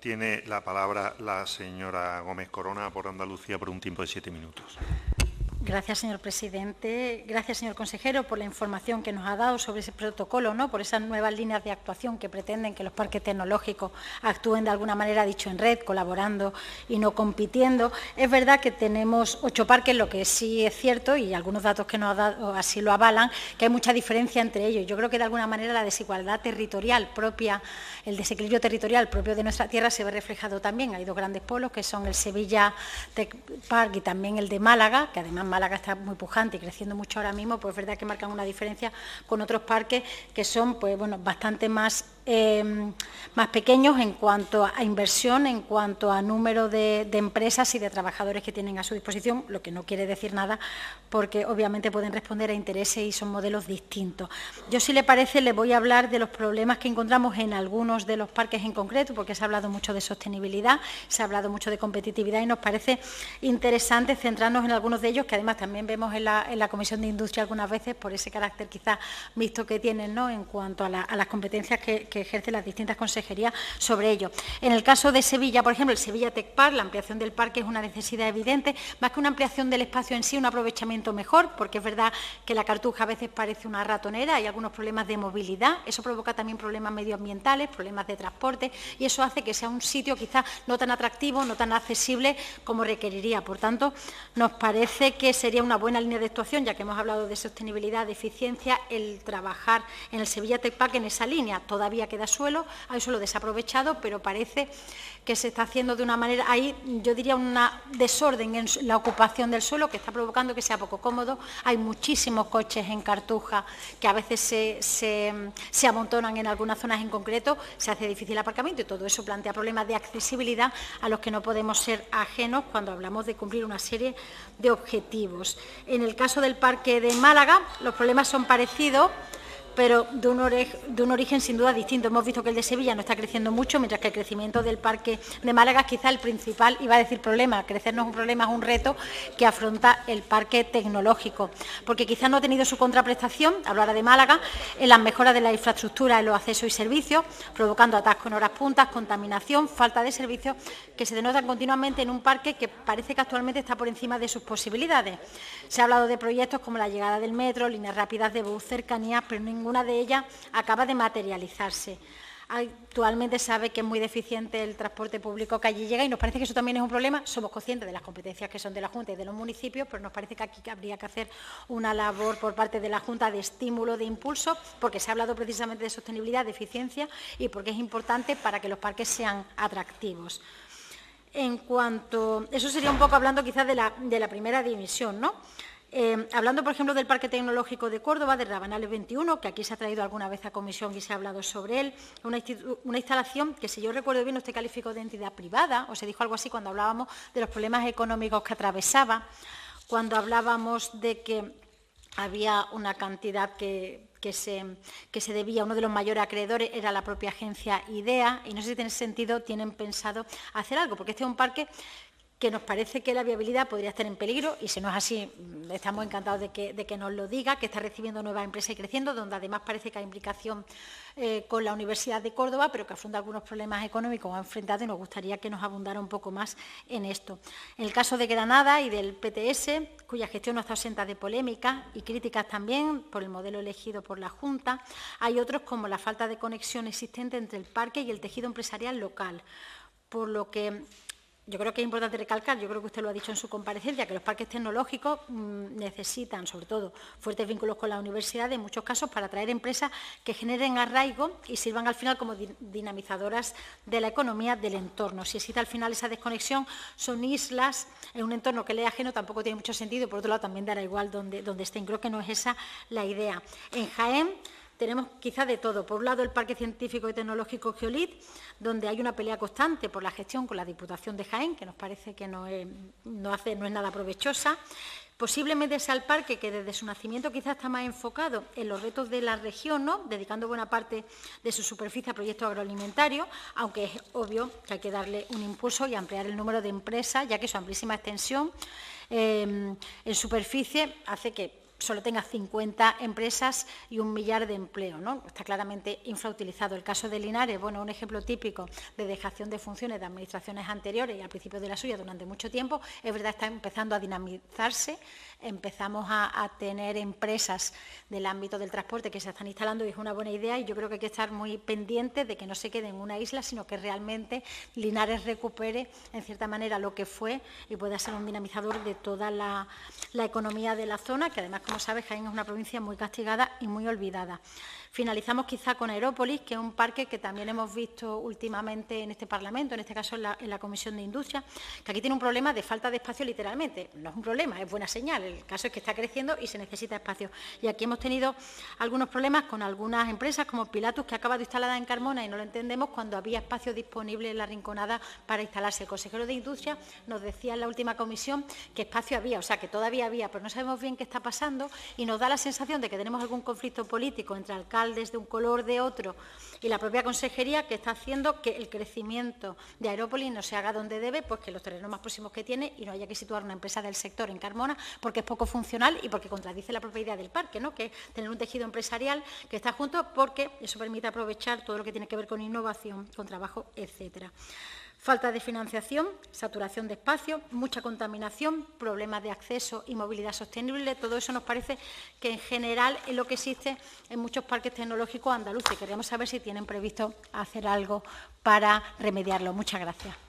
Tiene la palabra la señora Gómez Corona por Andalucía por un tiempo de 7 minutos. Gracias, señor presidente. Gracias, señor consejero, por la información que nos ha dado sobre ese protocolo, ¿no? Por esas nuevas líneas de actuación que pretenden que los parques tecnológicos actúen de alguna manera, dicho en red, colaborando y no compitiendo. Es verdad que tenemos 8 parques, lo que sí es cierto, y algunos datos que nos ha dado así lo avalan, que hay mucha diferencia entre ellos. Yo creo que de alguna manera la desigualdad territorial propia, el desequilibrio territorial propio de nuestra tierra se ve reflejado también. Hay 2 grandes polos, que son el Sevilla Tech Park y también el de Málaga, que además Málaga está muy pujante y creciendo mucho ahora mismo, pues es verdad que marcan una diferencia con otros parques que son pues, bueno, bastante más pequeños en cuanto a inversión, en cuanto a número de empresas y de trabajadores que tienen a su disposición, lo que no quiere decir nada porque obviamente pueden responder a intereses y son modelos distintos. Yo, si le parece, le voy a hablar de los problemas que encontramos en algunos de los parques en concreto, porque se ha hablado mucho de sostenibilidad, se ha hablado mucho de competitividad y nos parece interesante centrarnos en algunos de ellos, que además también vemos en la Comisión de Industria algunas veces por ese carácter quizás mixto que tienen, ¿no?, en cuanto a las competencias que ejercen las distintas consejerías sobre ello. En el caso de Sevilla, por ejemplo, el Sevilla Tech Park, la ampliación del parque es una necesidad evidente, más que una ampliación del espacio en sí, un aprovechamiento mejor, porque es verdad que la Cartuja a veces parece una ratonera, hay algunos problemas de movilidad, eso provoca también problemas medioambientales, problemas de transporte, y eso hace que sea un sitio quizás no tan atractivo, no tan accesible como requeriría. Por tanto, nos parece que sería una buena línea de actuación, ya que hemos hablado de sostenibilidad, de eficiencia, el trabajar en el Sevilla Tech Park en esa línea. Todavía queda suelo, hay suelo desaprovechado, pero parece que se está haciendo de una manera, hay, yo diría, un desorden en la ocupación del suelo que está provocando que sea poco cómodo. Hay muchísimos coches en Cartuja que a veces se amontonan en algunas zonas en concreto, se hace difícil el aparcamiento y todo eso plantea problemas de accesibilidad a los que no podemos ser ajenos cuando hablamos de cumplir una serie de objetivos. En el caso del Parque de Málaga, los problemas son parecidos, pero de un origen sin duda distinto. Hemos visto que el de Sevilla no está creciendo mucho, mientras que el crecimiento del Parque de Málaga es quizá el principal, iba a decir problema, crecer no es un problema, es un reto que afronta el Parque Tecnológico, porque quizás no ha tenido su contraprestación, hablo ahora de Málaga, en las mejoras de la infraestructura, en los accesos y servicios, provocando atascos en horas puntas, contaminación, falta de servicios, que se denotan continuamente en un parque que parece que actualmente está por encima de sus posibilidades. Se ha hablado de proyectos como la llegada del metro, líneas rápidas de bus, cercanías, pero ninguna de ellas acaba de materializarse. Actualmente sabe que es muy deficiente el transporte público que allí llega y nos parece que eso también es un problema. Somos conscientes de las competencias que son de la Junta y de los municipios, pero nos parece que aquí habría que hacer una labor por parte de la Junta de estímulo, de impulso, porque se ha hablado precisamente de sostenibilidad, de eficiencia y porque es importante para que los parques sean atractivos. En cuanto, eso sería un poco hablando quizás de la primera división, ¿no? Hablando, por ejemplo, del Parque Tecnológico de Córdoba, de Rabanales 21, que aquí se ha traído alguna vez a comisión y se ha hablado sobre él, una instalación que, si yo recuerdo bien, usted calificó de entidad privada, o se dijo algo así cuando hablábamos de los problemas económicos que atravesaba, cuando hablábamos de que había una cantidad que se debía, uno de los mayores acreedores era la propia agencia IDEA, y no sé si en ese sentido tienen pensado hacer algo, porque este es un parque que nos parece que la viabilidad podría estar en peligro, y si no es así, estamos encantados de que nos lo diga, que está recibiendo nuevas empresas y creciendo, donde además parece que hay implicación con la Universidad de Córdoba, pero que afronta algunos problemas económicos ha enfrentado, y nos gustaría que nos abundara un poco más en esto. En el caso de Granada y del PTS, cuya gestión no está ausente de polémicas y críticas también por el modelo elegido por la Junta, hay otros como la falta de conexión existente entre el parque y el tejido empresarial local, por lo que yo creo que es importante recalcar, yo creo que usted lo ha dicho en su comparecencia, que los parques tecnológicos necesitan, sobre todo, fuertes vínculos con la universidad, en muchos casos, para atraer empresas que generen arraigo y sirvan al final como dinamizadoras de la economía del entorno. Si existe al final esa desconexión, son islas en un entorno que le es ajeno, tampoco tiene mucho sentido, y por otro lado también dará igual donde estén. Creo que no es esa la idea. En Jaén tenemos quizá de todo. Por un lado, el Parque Científico y Tecnológico Geolit, donde hay una pelea constante por la gestión con la Diputación de Jaén, que nos parece que no es nada provechosa. Posiblemente sea el parque que desde su nacimiento quizás está más enfocado en los retos de la región, ¿no?, dedicando buena parte de su superficie a proyectos agroalimentarios, aunque es obvio que hay que darle un impulso y ampliar el número de empresas, ya que su amplísima extensión en superficie hace que solo tenga 50 empresas y 1 millar de empleo, ¿no? Está claramente infrautilizado. El caso de Linares, bueno, un ejemplo típico de dejación de funciones de administraciones anteriores y al principio de la suya durante mucho tiempo. Es verdad, está empezando a dinamizarse, empezamos a tener empresas del ámbito del transporte que se están instalando y es una buena idea, y yo creo que hay que estar muy pendientes de que no se quede en una isla, sino que realmente Linares recupere en cierta manera lo que fue y pueda ser un dinamizador de toda la economía de la zona, que además, como sabes, Jaén es una provincia muy castigada y muy olvidada. Finalizamos quizá con Aerópolis, que es un parque que también hemos visto últimamente en este Parlamento, en este caso en la Comisión de Industria, que aquí tiene un problema de falta de espacio literalmente. No es un problema, es buena señal. El caso es que está creciendo y se necesita espacio. Y aquí hemos tenido algunos problemas con algunas empresas como Pilatus, que ha acabado instalada en Carmona y no lo entendemos cuando había espacio disponible en la Rinconada para instalarse. El consejero de Industria nos decía en la última comisión que espacio había, o sea, que todavía había, pero no sabemos bien qué está pasando y nos da la sensación de que tenemos algún conflicto político entre alcaldes de un color, de otro, y la propia consejería, que está haciendo que el crecimiento de Aerópolis no se haga donde debe, pues que los terrenos más próximos que tiene y no haya que situar una empresa del sector en Carmona, porque es poco funcional y porque contradice la propia idea del parque, ¿no? Que es tener un tejido empresarial que está junto, porque eso permite aprovechar todo lo que tiene que ver con innovación, con trabajo, etcétera. Falta de financiación, saturación de espacio, mucha contaminación, problemas de acceso y movilidad sostenible. Todo eso nos parece que en general es lo que existe en muchos parques tecnológicos andaluces. Queríamos saber si tienen previsto hacer algo para remediarlo. Muchas gracias.